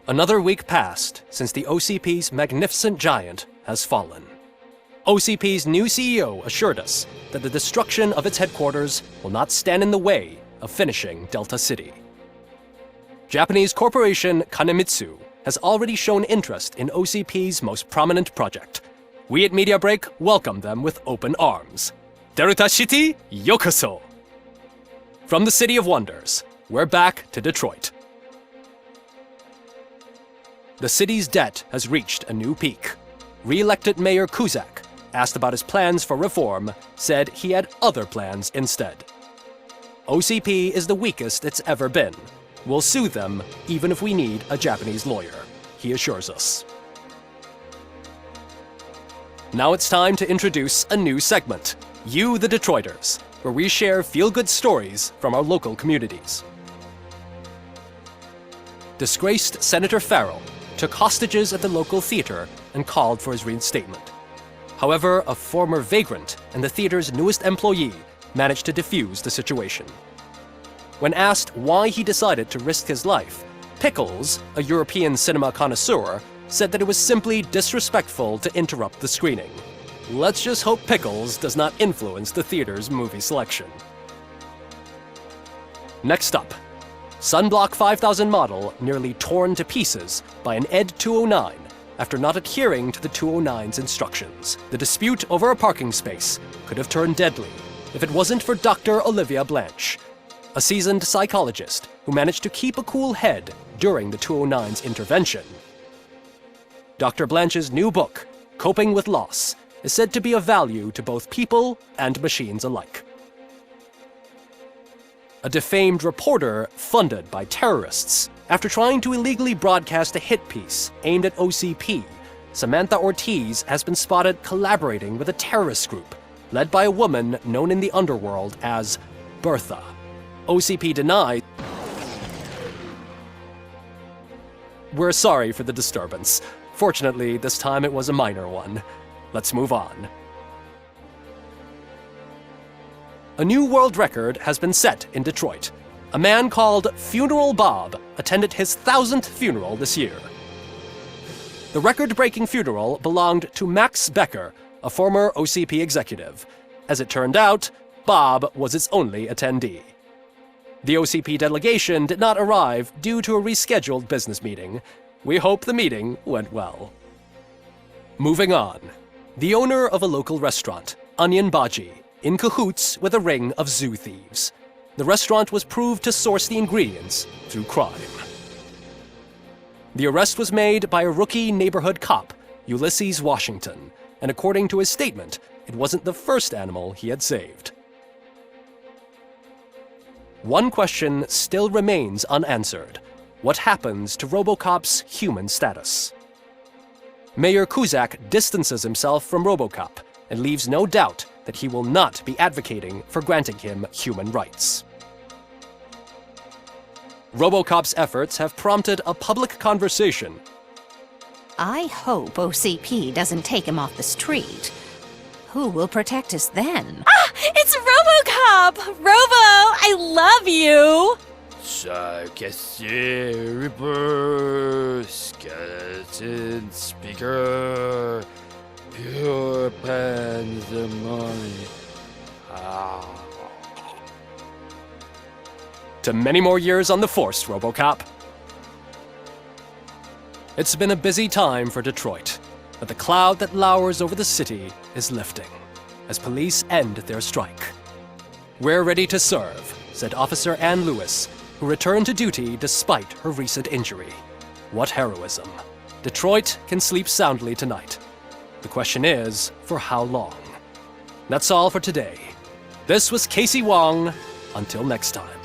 Another week passed since the OCP's magnificent giant has fallen. OCP's new CEO assured us that the destruction of its headquarters will not stand in the way of finishing Delta City. Japanese corporation Kanemitsu has already shown interest in OCP's most prominent project. We at Media Break welcome them with open arms. Delta City, yokoso! From the City of Wonders, we're back to Detroit. The city's debt has reached a new peak. Re-elected Mayor Cusack, asked about his plans for reform, said he had other plans instead. OCP is the weakest it's ever been. We'll sue them even if we need a Japanese lawyer, he assures us. Now it's time to introduce a new segment, You the Detroiters, where we share feel-good stories from our local communities. Disgraced Senator Farrell took hostages at the local theater and called for his reinstatement. However, a former vagrant and the theater's newest employee managed to defuse the situation. When asked why he decided to risk his life, Pickles, a European cinema connoisseur, said that it was simply disrespectful to interrupt the screening. Let's just hope Pickles does not influence the theater's movie selection. Next up, Sunblock 5000 model nearly torn to pieces by an ED 209 after not adhering to the 209's instructions. The dispute over a parking space could have turned deadly if it wasn't for Dr. Olivia Blanche, a seasoned psychologist who managed to keep a cool head during the 209's intervention. Dr. Blanche's new book, Coping with Loss, is said to be of value to both people and machines alike. A defamed reporter funded by terrorists. After trying to illegally broadcast a hit piece aimed at OCP, Samantha Ortiz has been spotted collaborating with a terrorist group led by a woman known in the underworld as Bertha. OCP denied. We're sorry for the disturbance. Fortunately, this time it was a minor one. Let's move on. A new world record has been set in Detroit. A man called Funeral Bob attended his 1000th funeral this year. The record-breaking funeral belonged to Max Becker, a former OCP executive. As it turned out, Bob was its only attendee. The OCP delegation did not arrive due to a rescheduled business meeting. We hope the meeting went well. Moving on. The owner of a local restaurant, Onion Baji, in cahoots with a ring of zoo thieves. The restaurant was proved to source the ingredients through crime. The arrest was made by a rookie neighborhood cop, Ulysses Washington, and according to his statement, it wasn't the first animal he had saved. One question still remains unanswered. What happens to Robocop's human status? Mayor Cusack distances himself from Robocop and leaves no doubt that he will not be advocating for granting him human rights. Robocop's efforts have prompted a public conversation. I hope OCP doesn't take him off the street. Who will protect us then? Ah! It's Robocop! Robo, I love you! Reaper, skeleton speaker, pure pandemonium. To many more years on the force, Robocop. It's been a busy time for Detroit, but the cloud that lowers over the city is lifting as police end their strike. We're ready to serve, said Officer Ann Lewis, who returned to duty despite her recent injury. What heroism. Detroit can sleep soundly tonight. The question is, for how long? That's all for today. This was Casey Wong. Until next time.